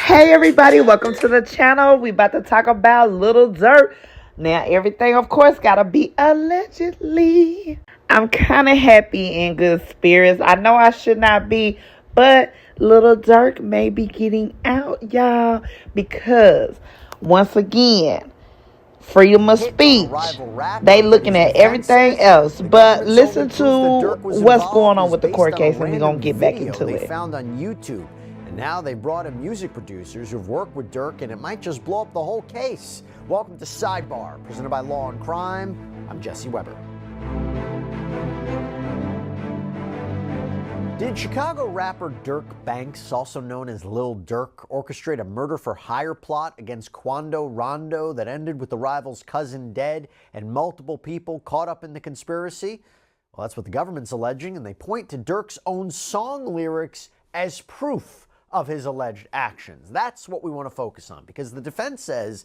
Hey everybody, welcome to the channel. We about to talk about Lil Durk. Now everything of course gotta be allegedly. I'm kind of happy in good spirits. I know I should not be, but Lil Durk may be getting out, y'all, because once again, freedom of speech. They looking at everything else. But listen to what's going on with the court case and we're going to get back into it. Found on YouTube. And now they brought in music producers who've worked with Durk, and it might just blow up the whole case. Welcome to Sidebar, presented by Law and Crime. I'm Jesse Weber. Did Chicago rapper Durk Banks, also known as Lil Durk, orchestrate a murder-for-hire plot against Quando Rondo that ended with the rival's cousin dead and multiple people caught up in the conspiracy? Well, that's what the government's alleging, and they point to Durk's own song lyrics as proof of his alleged actions. That's what we want to focus on, because the defense says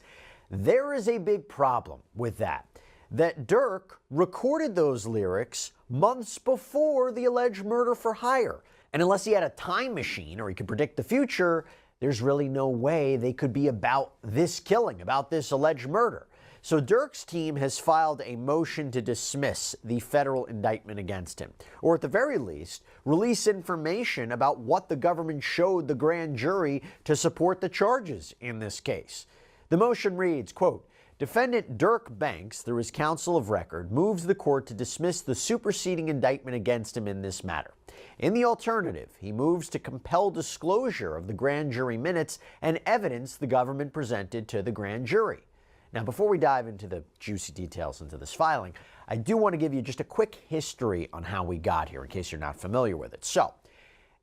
there is a big problem with that Durk recorded those lyrics months before the alleged murder for hire. And unless he had a time machine or he could predict the future, there's really no way they could be about this killing, about this alleged murder. So Durk's team has filed a motion to dismiss the federal indictment against him, or at the very least, release information about what the government showed the grand jury to support the charges in this case. The motion reads, quote, Defendant Durk Banks, through his counsel of record, moves the court to dismiss the superseding indictment against him in this matter. In the alternative, he moves to compel disclosure of the grand jury minutes and evidence the government presented to the grand jury. Now, before we dive into the juicy details into this filing, I do want to give you just a quick history on how we got here, in case you're not familiar with it. So,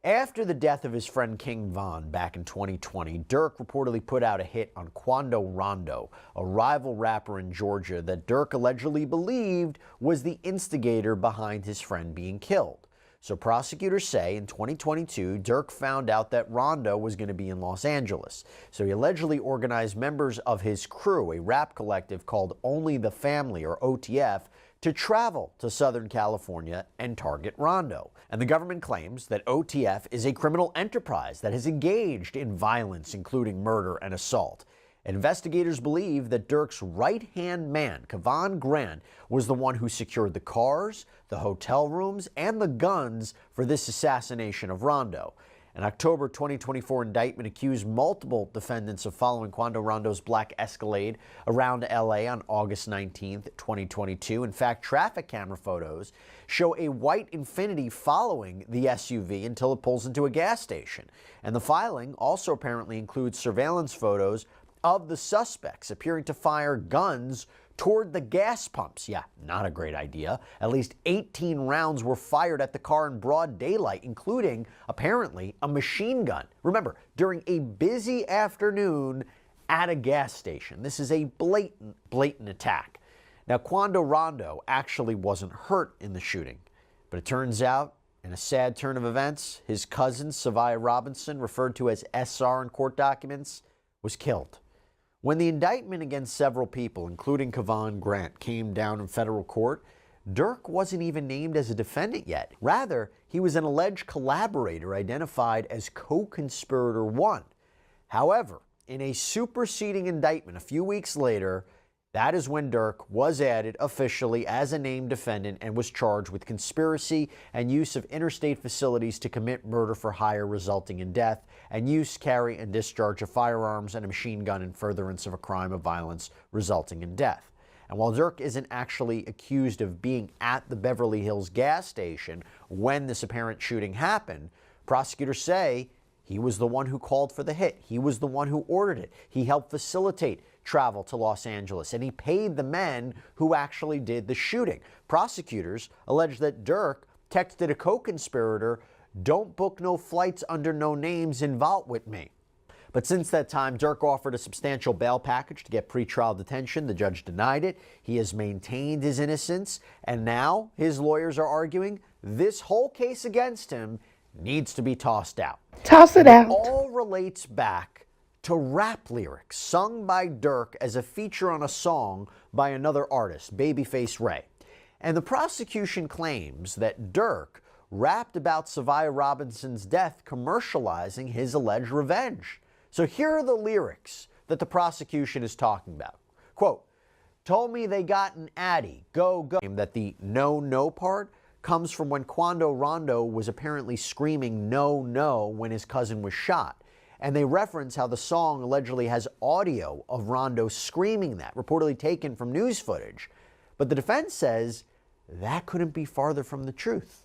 after the death of his friend King Von back in 2020, Durk reportedly put out a hit on Quando Rondo, a rival rapper in Georgia that Durk allegedly believed was the instigator behind his friend being killed. So prosecutors say in 2022, Durk found out that Rondo was going to be in Los Angeles. So he allegedly organized members of his crew, a rap collective called Only the Family, or OTF, to travel to Southern California and target Rondo. And the government claims that OTF is a criminal enterprise that has engaged in violence, including murder and assault. Investigators believe that Durk's right-hand man, Kevon Grant, was the one who secured the cars, the hotel rooms, and the guns for this assassination of Rondo. An October 2024 indictment accused multiple defendants of following Quando Rondo's black Escalade around LA on August 19, 2022. In fact, traffic camera photos show a white Infiniti following the SUV until it pulls into a gas station. And the filing also apparently includes surveillance photos of the suspects appearing to fire guns toward the gas pumps. Yeah, not a great idea. At least 18 rounds were fired at the car in broad daylight, including, apparently, a machine gun. Remember, during a busy afternoon at a gas station. This is a blatant attack. Now, Quando Rondo actually wasn't hurt in the shooting, but it turns out, in a sad turn of events, his cousin, Savia Robinson, referred to as SR in court documents, was killed. When the indictment against several people, including Kevon Grant, came down in federal court, Durk wasn't even named as a defendant yet. Rather, he was an alleged collaborator identified as co-conspirator 1. However, in a superseding indictment a few weeks later, that is when Durk was added officially as a named defendant and was charged with conspiracy and use of interstate facilities to commit murder for hire resulting in death, and use, carry, and discharge of firearms and a machine gun in furtherance of a crime of violence resulting in death. And while Durk isn't actually accused of being at the Beverly Hills gas station when this apparent shooting happened, prosecutors say he was the one who called for the hit. He was the one who ordered it. He helped facilitate travel to Los Angeles, and he paid the men who actually did the shooting. Prosecutors allege that Durk texted a co-conspirator, "Don't book no flights under no names involved with me." But since that time, Durk offered a substantial bail package to get pretrial detention. The judge denied it. He has maintained his innocence, and now his lawyers are arguing this whole case against him needs to be tossed out. Toss it out. It all relates back to rap lyrics sung by Durk as a feature on a song by another artist, Babyface Ray. And the prosecution claims that Durk rapped about Savia Robinson's death, commercializing his alleged revenge. So here are the lyrics that the prosecution is talking about. Quote, told me they got an Addy, go, go. That the no, no part comes from when Quando Rondo was apparently screaming no, no when his cousin was shot. And they reference how the song allegedly has audio of Rondo screaming that, reportedly taken from news footage. But the defense says that couldn't be farther from the truth.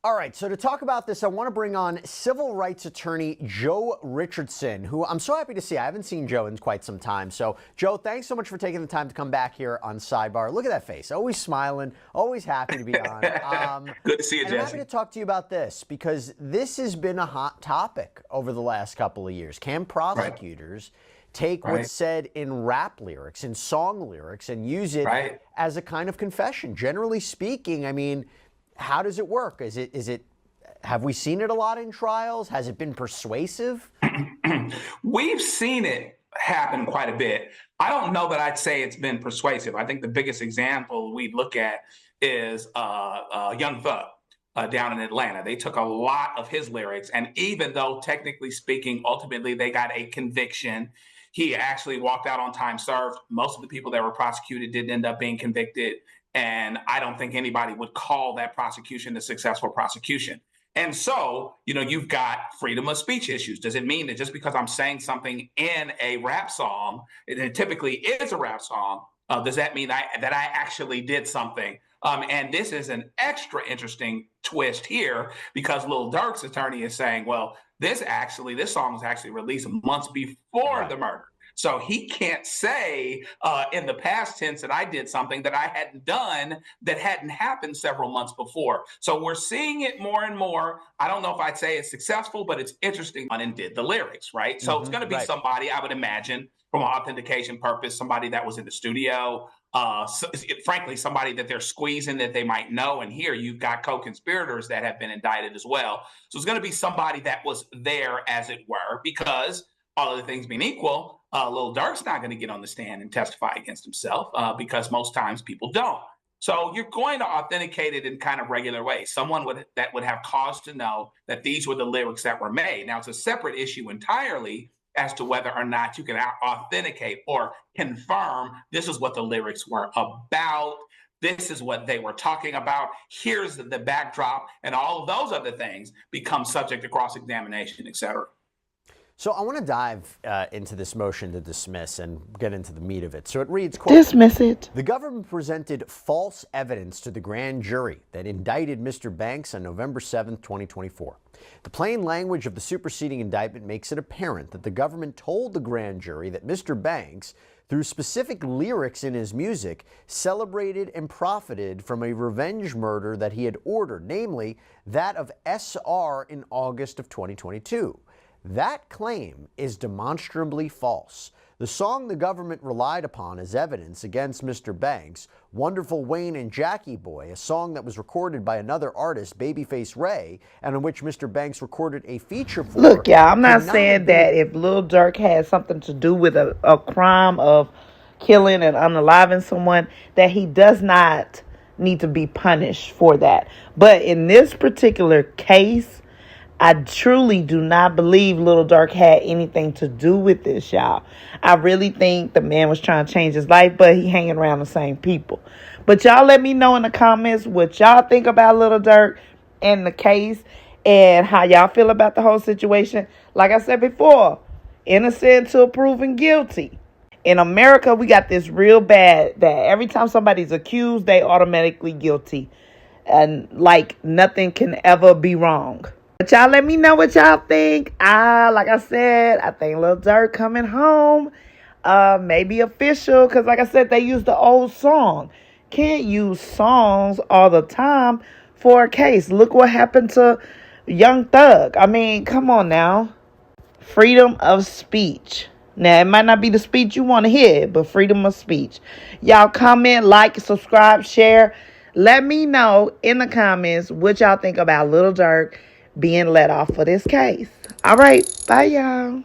All right, so to talk about this, I want to bring on civil rights attorney Joe Richardson, who I'm so happy to see. I haven't seen Joe in quite some time. So, Joe, thanks so much for taking the time to come back here on Sidebar. Look at that face. Always smiling, always happy to be on. Good to see you, Jesse. I'm happy to talk to you about this because this has been a hot topic over the last couple of years. Can prosecutors take what's said in rap lyrics, in song lyrics, and use it as a kind of confession? Generally speaking, I mean, how does it work? Have we seen it a lot in trials? Has it been persuasive? We've seen it happen quite a bit. I don't know that I'd say it's been persuasive. I think the biggest example we look at is Young Thug down in Atlanta. They took a lot of his lyrics, and even though technically speaking, ultimately they got a conviction, he actually walked out on time served. Most of the people that were prosecuted didn't end up being convicted. And I don't think anybody would call that prosecution a successful prosecution. And so, you've got freedom of speech issues. Does it mean that just because I'm saying something in a rap song, it typically is a rap song, does that mean that I actually did something? And this is an extra interesting twist here because Lil Durk's attorney is saying, well, this song was actually released months before the murder. So he can't say in the past tense that I did something that I hadn't done that hadn't happened several months before. So we're seeing it more and more. I don't know if I'd say it's successful, but it's interesting and did the lyrics, right? So it's going to be somebody, I would imagine, from an authentication purpose, somebody that was in the studio, frankly, somebody that they're squeezing that they might know. And here you've got co-conspirators that have been indicted as well. So it's going to be somebody that was there, as it were, because all other things being equal, Lil Durk's not going to get on the stand and testify against himself because most times people don't. So you're going to authenticate it in kind of regular ways. Someone that would have cause to know that these were the lyrics that were made. Now, it's a separate issue entirely as to whether or not you can authenticate or confirm this is what the lyrics were about. This is what they were talking about. Here's the backdrop, and all of those other things become subject to cross-examination, et cetera. So I want to dive into this motion to dismiss and get into the meat of it. So it reads, quote, dismiss it. The government presented false evidence to the grand jury that indicted Mr. Banks on November 7th, 2024. The plain language of the superseding indictment makes it apparent that the government told the grand jury that Mr. Banks, through specific lyrics in his music, celebrated and profited from a revenge murder that he had ordered, namely that of SR in August of 2022. That claim is demonstrably false. The song the government relied upon as evidence against Mr. Banks, Wonderful Wayne and Jackie Boy, a song that was recorded by another artist, Babyface Ray, and in which Mr. Banks recorded a feature for. Look, y'all, I'm not saying that if Lil Durk had something to do with a crime of killing and unaliving someone, that he does not need to be punished for that. But in this particular case, I truly do not believe Lil Durk had anything to do with this, y'all. I really think the man was trying to change his life, but he hanging around the same people. But y'all let me know in the comments what y'all think about Lil Durk and the case and how y'all feel about the whole situation. Like I said before, innocent until proven guilty. In America, we got this real bad that every time somebody's accused, they automatically guilty. And like nothing can ever be wrong. But y'all let me know what y'all think. Like I said, I think Lil Durk coming home. Maybe official, because like I said, they used the old song. Can't use songs all the time for a case. Look what happened to Young Thug. I mean, come on now. Freedom of speech. Now, it might not be the speech you want to hear, but freedom of speech. Y'all comment, like, subscribe, share. Let me know in the comments what y'all think about Lil Durk being let off for this case. All right. Bye, y'all.